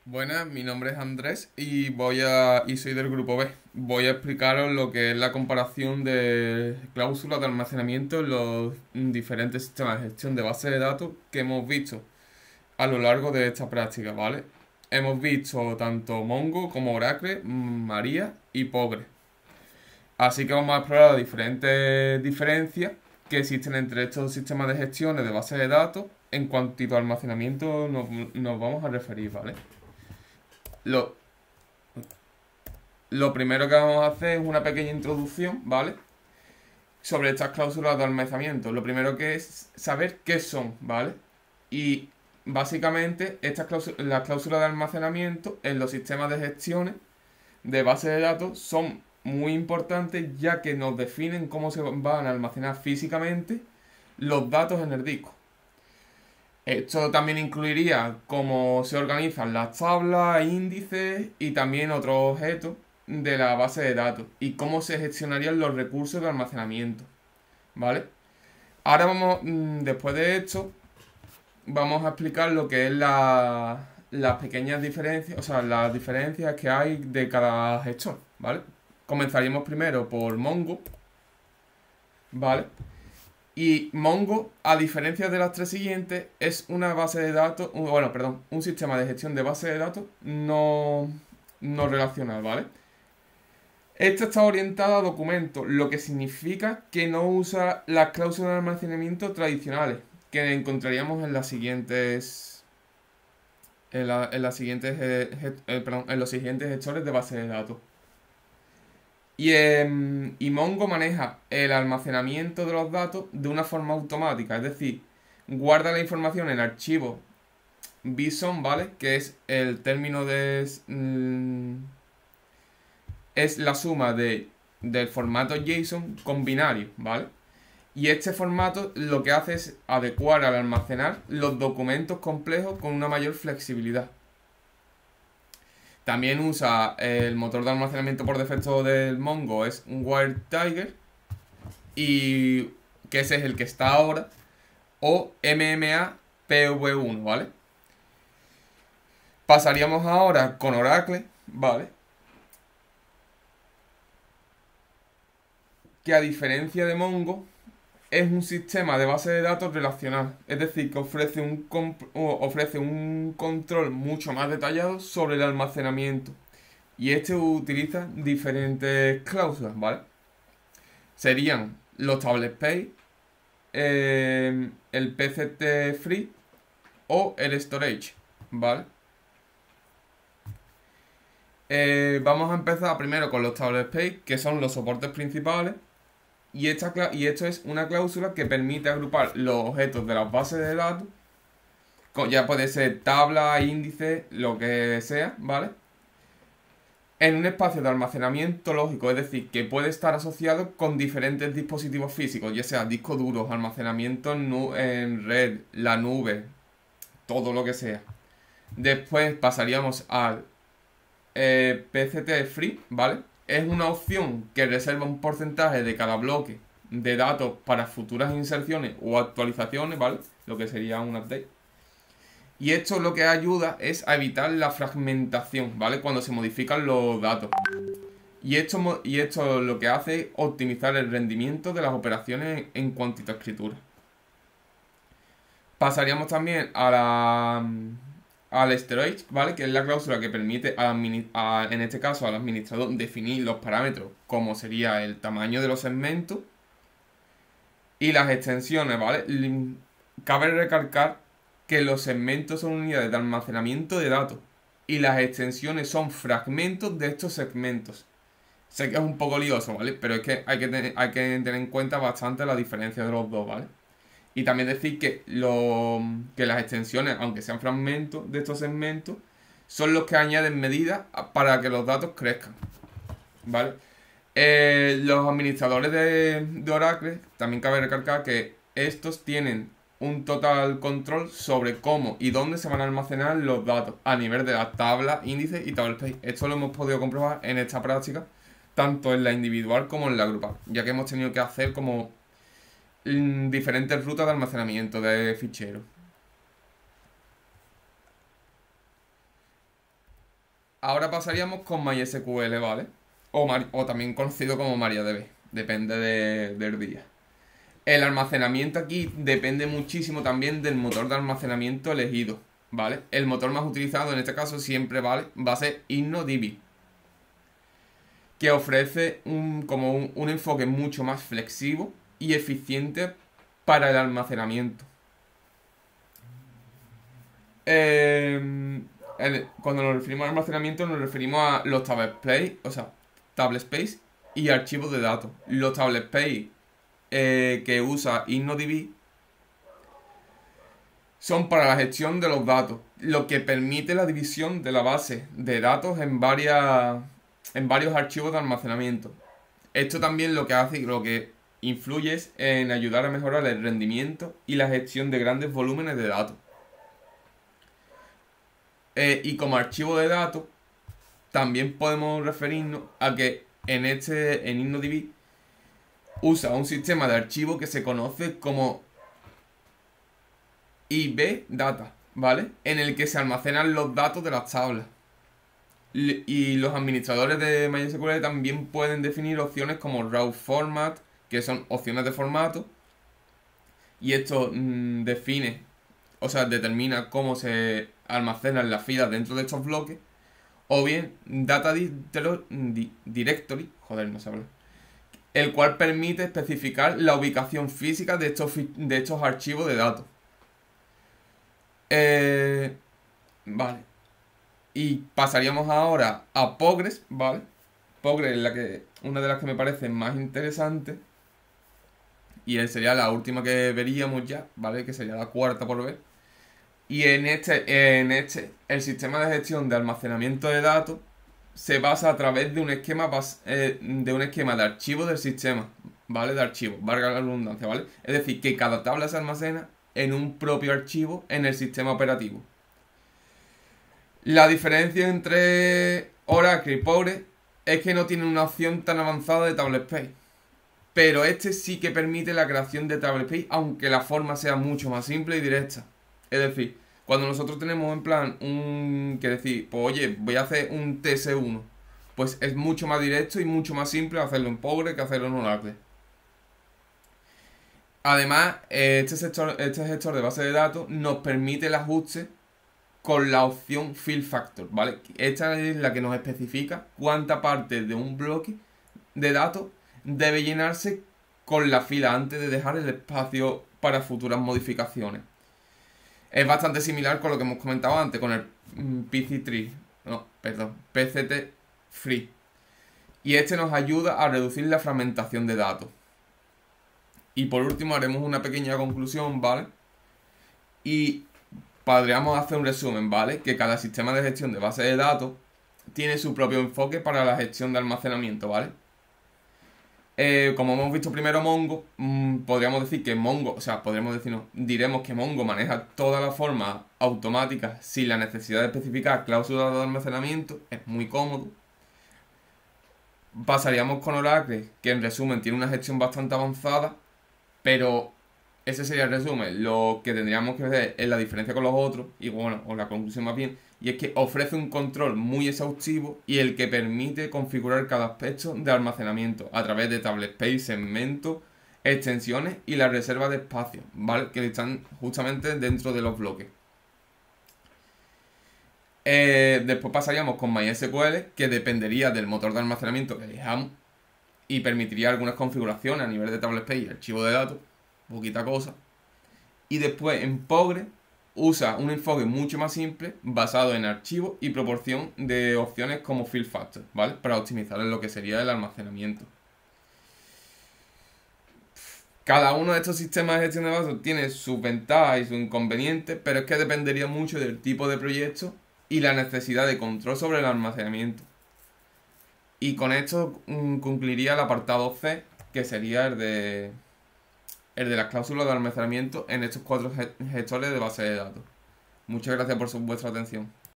Buenas, mi nombre es Andrés y soy del grupo B. Voy a explicaros lo que es la comparación de cláusulas de almacenamiento en los diferentes sistemas de gestión de bases de datos que hemos visto a lo largo de esta práctica, ¿vale? Hemos visto tanto Mongo como Oracle, María y Postgre. Así que vamos a explorar las diferentes diferencias que existen entre estos sistemas de gestión de bases de datos. En cuanto a almacenamiento nos vamos a referir, ¿vale? Lo, Lo primero que vamos a hacer es una pequeña introducción, ¿vale? Sobre estas cláusulas de almacenamiento. Lo primero que es saber qué son, ¿vale? Y básicamente las cláusulas de almacenamiento en los sistemas de gestiones de bases de datos son muy importantes ya que nos definen cómo se van a almacenar físicamente los datos en el disco. Esto también incluiría cómo se organizan las tablas, índices y también otros objetos de la base de datos y cómo se gestionarían los recursos de almacenamiento, ¿vale? Ahora después de esto, vamos a explicar lo que es las pequeñas diferencias, o sea, las diferencias que hay de cada gestor, ¿vale? Comenzaríamos primero por Mongo, ¿vale? Y Mongo, a diferencia de las tres siguientes, es una base de datos, bueno, perdón, un sistema de gestión de base de datos no relacional, ¿vale? Esta está orientada a documentos, lo que significa que no usa las cláusulas de almacenamiento tradicionales, que encontraríamos en las siguientes, en los siguientes gestores de base de datos. Y Mongo maneja el almacenamiento de los datos de una forma automática, es decir, guarda la información en archivo BSON, ¿vale? Que es el término es la suma del formato JSON con binario, ¿vale? Y este formato lo que hace es adecuar al almacenar los documentos complejos con una mayor flexibilidad. También usa el motor de almacenamiento por defecto del Mongo, es un WireTiger, y que ese es el que está ahora, o MMA PV1, ¿vale? Pasaríamos ahora con Oracle, ¿vale? Que a diferencia de Mongo, es un sistema de base de datos relacional, es decir, que ofrece un control mucho más detallado sobre el almacenamiento. Y este utiliza diferentes cláusulas, ¿vale? Serían los table space, el PCT free o el storage, ¿vale? Vamos a empezar primero con los table space, que son los soportes principales. Y esto es una cláusula que permite agrupar los objetos de las bases de datos, ya puede ser tabla, índice, lo que sea, ¿vale? En un espacio de almacenamiento lógico, es decir, que puede estar asociado con diferentes dispositivos físicos, ya sea discos duros, almacenamiento en red, la nube, todo lo que sea. Después pasaríamos al PCT Free, ¿vale? Es una opción que reserva un porcentaje de cada bloque de datos para futuras inserciones o actualizaciones, ¿vale? Lo que sería un update. Y esto lo que ayuda es a evitar la fragmentación, ¿vale? Cuando se modifican los datos. Y esto lo que hace es optimizar el rendimiento de las operaciones en cuanto a escritura. Pasaríamos también al storage, ¿vale? Que es la cláusula que permite en este caso al administrador definir los parámetros, como sería el tamaño de los segmentos y las extensiones, ¿vale? Cabe recalcar que los segmentos son unidades de almacenamiento de datos y las extensiones son fragmentos de estos segmentos. Sé que es un poco lioso, ¿vale? Pero es que hay que tener en cuenta bastante la diferencia de los dos, ¿vale? Y también decir que las extensiones, aunque sean fragmentos de estos segmentos, son los que añaden medidas para que los datos crezcan, ¿vale? Los administradores de Oracle, también cabe recalcar que estos tienen un total control sobre cómo y dónde se van a almacenar los datos a nivel de las tablas, índices y tablespace. Esto lo hemos podido comprobar en esta práctica, tanto en la individual como en la grupal, ya que hemos tenido que hacer como diferentes rutas de almacenamiento de ficheros. ahora pasaríamos con MySQL, ¿vale? O también conocido como MariaDB, depende del día. El almacenamiento aquí depende muchísimo también del motor de almacenamiento elegido, ¿vale? El motor más utilizado en este caso siempre, ¿vale?, va a ser InnoDB, que ofrece un enfoque mucho más flexible y eficiente para el almacenamiento. Cuando nos referimos al almacenamiento nos referimos a los tablespace, o sea, tablespace y archivos de datos. Los tablespace que usa InnoDB son para la gestión de los datos, lo que permite la división de la base de datos en varios archivos de almacenamiento. Esto también lo que hace y lo que influye es en ayudar a mejorar el rendimiento y la gestión de grandes volúmenes de datos. Y como archivo de datos, también podemos referirnos a que en InnoDB usa un sistema de archivo que se conoce como IB-Data, ¿vale? En el que se almacenan los datos de las tablas. Y los administradores de MySQL también pueden definir opciones como Raw Format, que son opciones de formato. Y esto determina cómo se almacenan las filas dentro de estos bloques. O bien Data Directory, no sé hablar, el cual permite especificar la ubicación física de estos archivos de datos. Vale. Y pasaríamos ahora a Postgres, ¿vale? Postgres es una de las que me parece más interesante. Y sería la última que veríamos ya, ¿vale? Que sería la cuarta por ver. Y el sistema de gestión de almacenamiento de datos se basa a través de un esquema de archivo del sistema, ¿vale? De archivo, valga la redundancia, ¿vale? Es decir, que cada tabla se almacena en un propio archivo en el sistema operativo. La diferencia entre Oracle y Postgres es que no tiene una opción tan avanzada de tablespace. Pero este sí que permite la creación de tablespace, aunque la forma sea mucho más simple y directa. Es decir, cuando nosotros tenemos en plan pues oye, voy a hacer un TS1, pues es mucho más directo y mucho más simple hacerlo en Postgres que hacerlo en Oracle. Además, este gestor de base de datos nos permite el ajuste con la opción Fill Factor, ¿vale? Esta es la que nos especifica cuánta parte de un bloque de datos debe llenarse con la fila antes de dejar el espacio para futuras modificaciones. Es bastante similar con lo que hemos comentado antes, con el PCT Free. Y este nos ayuda a reducir la fragmentación de datos. Y por último haremos una pequeña conclusión, ¿vale? Y podríamos hacer un resumen, ¿vale? Que cada sistema de gestión de base de datos tiene su propio enfoque para la gestión de almacenamiento, ¿vale? Como hemos visto primero Mongo, podríamos decir que Mongo, diremos que Mongo maneja toda la forma automática sin la necesidad de especificar cláusulas de almacenamiento, es muy cómodo. Pasaríamos con Oracle, que en resumen tiene una gestión bastante avanzada, pero ese sería el resumen. Lo que tendríamos que ver es la diferencia con los otros, y bueno, o la conclusión más bien, y es que ofrece un control muy exhaustivo y el que permite configurar cada aspecto de almacenamiento a través de tablespace, segmentos, extensiones y la reserva de espacio, ¿vale? Que están justamente dentro de los bloques. Después pasaríamos con MySQL, que dependería del motor de almacenamiento que elijamos y permitiría algunas configuraciones a nivel de tablespace y archivo de datos, poquita cosa. Y después en Postgres usa un enfoque mucho más simple basado en archivos y proporción de opciones como Fill Factor, ¿vale? Para optimizar lo que sería el almacenamiento. Cada uno de estos sistemas de gestión de datos tiene sus ventajas y sus inconvenientes, pero es que dependería mucho del tipo de proyecto y la necesidad de control sobre el almacenamiento. Y con esto concluiría el apartado C, que sería el de las cláusulas de almacenamiento en estos 4 gestores de base de datos. Muchas gracias por vuestra atención.